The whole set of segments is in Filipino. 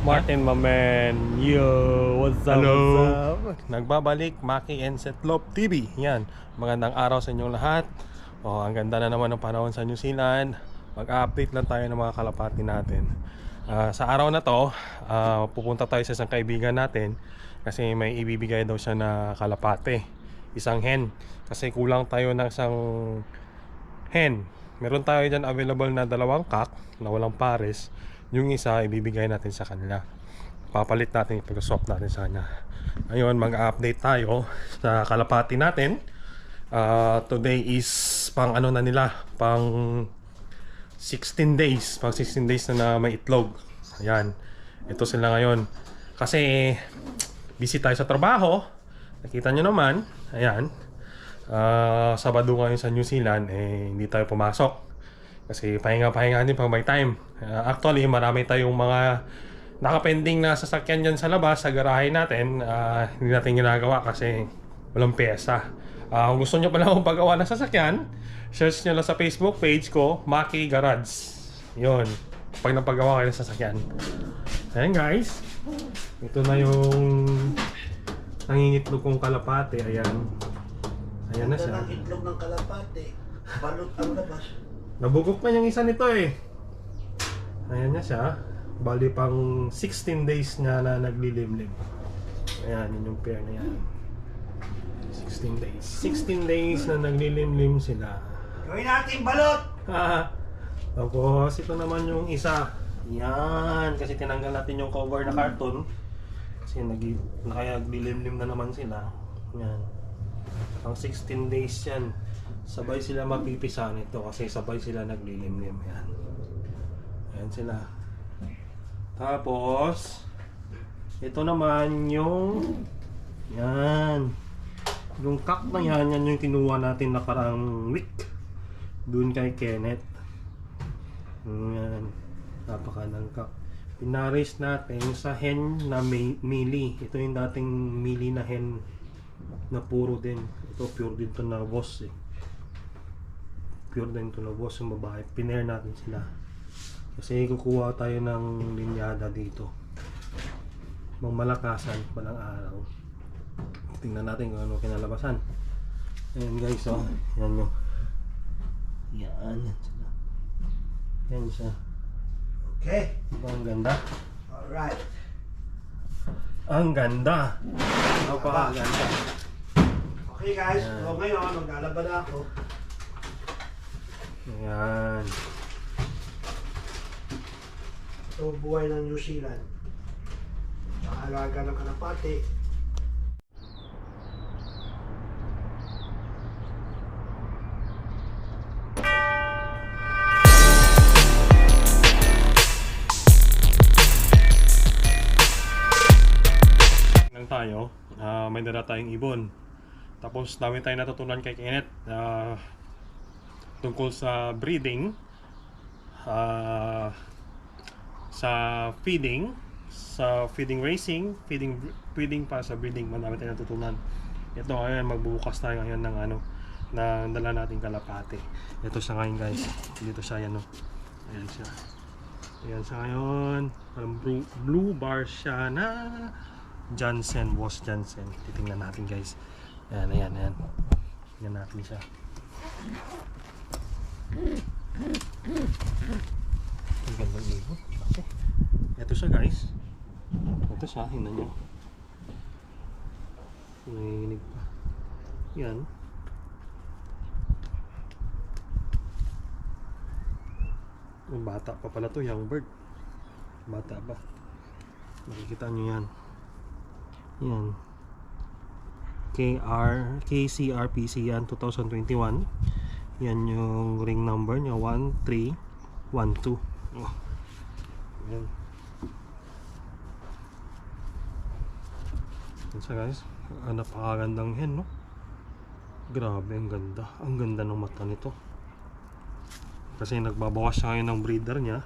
Martin, my man. Yo, what's up, Hello. what's up? Nagbabalik, Maki and Setlop TV. Yan, magandang araw sa inyong lahat. Ang ganda na naman ng panahon sa New Zealand. Mag-update lang tayo ng mga kalapati natin. Sa araw na to, pupunta tayo sa isang kaibigan natin kasi may ibibigay daw siya na kalapate. Isang hen. Kasi kulang tayo ng isang hen. Meron tayo dyan available na 2 kak na walang pares. Yung isa ibibigay natin sa kanila. Papalit natin, ipag-swap natin sa kanya. Ngayon mag-update tayo sa kalapati natin. Today is pang ano na nila, pang 16 days. Pang 16 days na may itlog. Ayan. Ito sila ngayon. Kasi busy tayo sa trabaho. Nakita nyo naman. Ayan. Sabado ngayon sa New Zealand, hindi tayo pumasok. Kasi pahinga-pahinga din pag may time. Actually, marami tayong mga nakapending na sasakyan dyan sa labas, sa garahe natin. Hindi natin ginagawa kasi walang pyesa. Kung gusto nyo pala akong paggawa ng sasakyan, search nyo lang sa Facebook page ko, Maki Garage. Yun, pag napagawa kayo ng sasakyan. Ayan guys, ito na yung nangingitlog kong kalapate. Ayan. Ayan na siya. Ang itlog ng kalapate, balot ang labas. Nabugok na yung isa nito eh. Ayan na siya. Bali pang 16 days nga na naglilimlim. Ayan, yun yung pair na yan. 16 days. 16 days na naglilimlim sila. Gawin natin balot! Tapos ito naman yung isa. Yan, kasi tinanggal natin yung cover na carton. Kasi nakaglilimlim na naman sila. Yan. Pang 16 days yan. Sabay sila magpipisa nito kasi sabay sila naglilimlim. Yan. Ayan sila. Tapos ito naman yung yan. Yung kak na yan, yan yung kinuha natin na parang week doon kay Kenneth. Yan. Napakadang kak. Pinaris natin sa hen na mili. Ito yung dating mili na hen na puro din. Ito pure din to na boss eh. Pure din to na boss yung babae. Pinair natin sila. Kasi kukuha tayo ng linyada dito. Mang malakasan palang araw. Tingnan natin kung ano kinalabasan. Ayan guys, oh. Yan yung. Yan. Yan sila. Yan siya. Okay. Diba ang ganda? Alright. Ang ganda. Ang ganda. Okay guys, so ngayon maglalaba na ako. Ayan. Ito buhay ng New Zealand. Sa alaga ng kalapate. Tayo, may dala tayong ibon. Tapos dami tayong natutunan kay Kenneth tungkol sa breeding, sa feeding, racing, feeding para sa breeding. Marami tayong natutunan. Ito ngayon, magbubukas tayo ngayon ng na dala nating kalapate. Ito siya ngayon guys. Dito siya, yan o. Ayan siya. Ayan siya ngayon. Parang blue bar siya na Jansen, Boss Jansen. Titingnan natin guys. Ayan, ayan, ayan. Tingnan natin siya. Ang gandang ibo. Okay. Ito siya guys. Ito siya, tingnan nyo. Nanginginig pa. Yan. Bata pa pala to, young bird. Bata pa. Makikita nyo yan. Yan. KCRPC yan, 2021. Yan yung ring number niya, 1312. Oh. Yan. Yan siya guys. Napakagandang hen, no? Grabe, ang ganda. Ang ganda ng mata nito. Kasi nagbabawas siya ngayon ng breeder niya.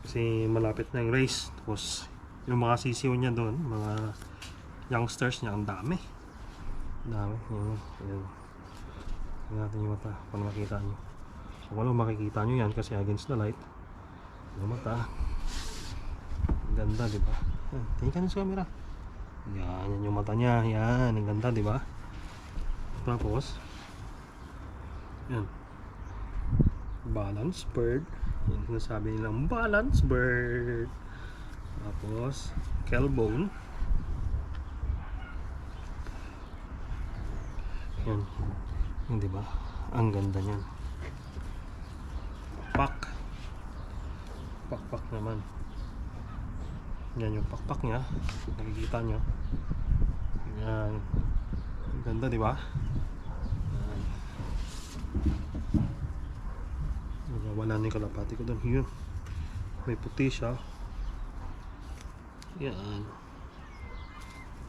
Kasi malapit na yung race. Tapos yung mga sisiw niya doon, mga youngsters niya, ang dami. Dami. Ayan. Tingnan natin yung mata para makita nyo. So, walang makikita nyo yan kasi against the light. Yung mata. ganda, di ba? Tingnan ka na sa camera. Yan yung mata niya. Yan, ang ganda, di ba? Tapos, yan. Balance bird. Yan sinasabi nilang balance bird. Tapos, tailbone. Yan. Yan, di ba? Ang ganda niyan. Pakpak naman. Yan yung pakpak niya. Nakikita nyo. Yan. Ang ganda, di ba? Yan. Wala na yung kalapati ko doon. Yun. May puti siya. Yan.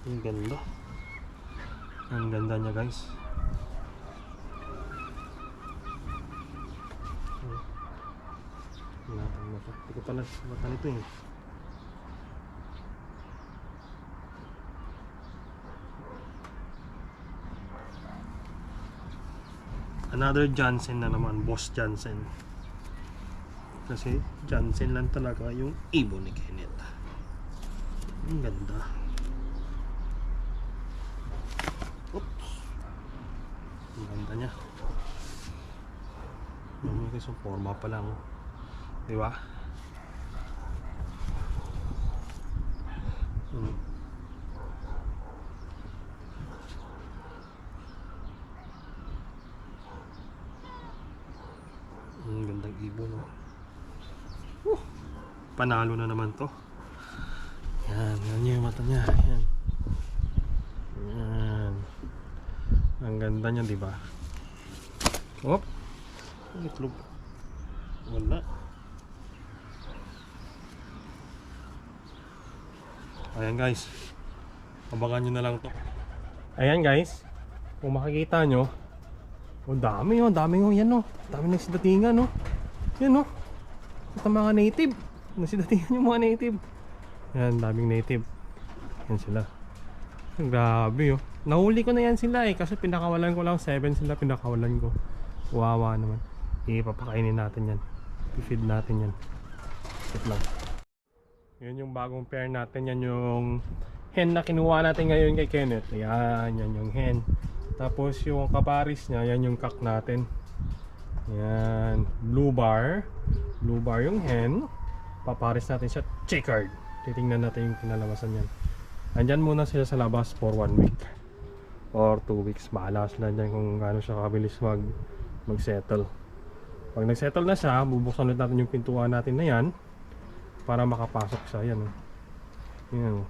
Ang ganda. Ang ganda niya, guys. Mata. Hindi ko pala mata nito eh. Another Johnson na naman, Boss Johnson. Kasi Johnson lang talaga yung ibon ni Kenneth. Ang ganda. Oops. Ang ganda niya. May isang forma pa lang. Di ba? Ang gandang ibon, no? Panalo na naman to. Yan, yan yung mata niya. Yan. Yan. Ang ganda niya, di ba? Oh. Ang itlog. Wala. Ayan guys, abangan nyo na lang to. Ayan guys, kung makikita nyo, dami yan o. Dami nagsidatingan o. Yan o. Ito mga native. Nagsidatingan yung mga native. Yan, daming native. Yan sila. Grabe o. Nahuli ko na yan sila eh, kasi pinakawalan ko lang 7 sila pinakawalan ko. Wawa naman. Ipapakainin natin yan. I-feed natin yan. Wait lang. Yun yung bagong pair natin. Yan yung hen na kinuha natin ngayon kay Kenneth. Ayan, yan yung hen. Tapos yung kaparis niya, yan yung cock natin. Yan, blue bar. Blue bar yung hen. Paparis natin siya checkered. Titingnan natin yung kinalabasan yan. Andyan muna sila sa labas for 1 week or 2 weeks. Bahala sila dyan kung gaano siya kabilis mag-settle. Pag nag-settle na siya, bubuksan ulit natin yung pintuan natin na yan para makapasok siya. Yan o. Yan o.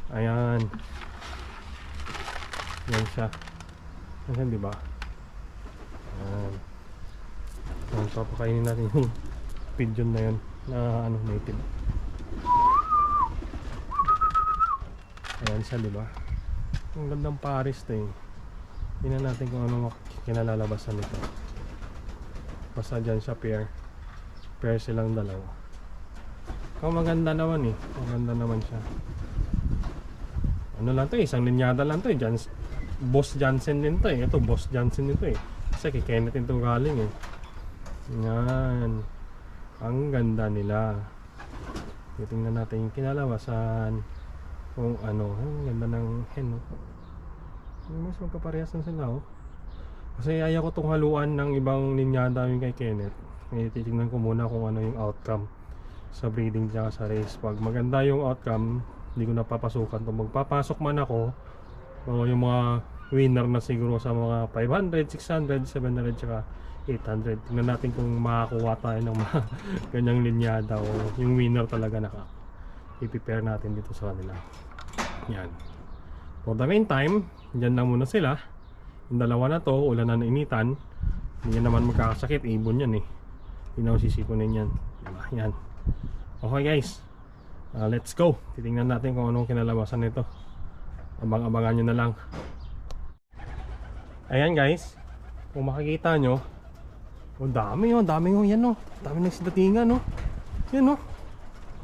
Ayan. Yan siya. Ayan, diba? Ayan. Ayan, papakainin natin yung pigeon na yun na native. Ayan siya, diba? Ang gandang paris to eh. Tingnan natin kung ano kinalalabasan nito. Basta dyan siya pair silang dalawa. Kung maganda naman eh. Maganda naman siya. Ano lang to eh, isang linyada lang to eh. Boss Johnson din to eh. Ito Boss Johnson din to eh. Kasi kay Kenneth ito galing eh. Yan. Ang ganda nila. Titingnan natin yung kinalabasan. Kung ano. Ang ganda ng hen no? Mas magkaparehasan sila oh. Kasi ayaw ko itong haluan ng ibang linyada yung kay Kenneth. Ngayon titignan ko muna kung ano yung outcome sa breeding tsaka sa race. Pag maganda yung outcome, hindi ko napapasukan. Kung magpapasok man ako, yung mga winner na siguro sa mga 500, 600, 700 tsaka 800. Tingnan natin kung makakuha tayo ng mga ganyang linyada o yung winner talaga i-prepare natin dito sa kanila. Yan. For the meantime, dyan na muna sila. Yung dalawa na to, ulan na nainitan. Hindi yan naman magkakasakit, ibon yan eh. Hindi na sisipunin yan. Diba? Yan. Okay guys, let's go. Titingnan natin kung anong kinalabasan nito. Abang-abangan nyo na lang. Ayan guys, kung makikita nyo, dami yan o. Dami nagsidatingan o. Yan o.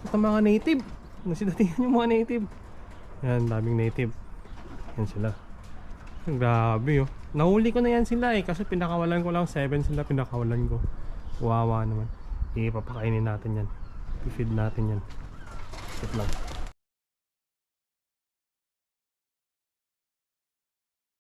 Ito mga native. Nagsidatingan yung mga native. Yan, daming native. Yan sila. Grabe oh. Nahuli ko na yan sila eh, kasi pinakawalan ko lang 7 sila pinakawalan ko. Wawa naman. ipapakainin natin yan. I-feed natin yan. Wait lang.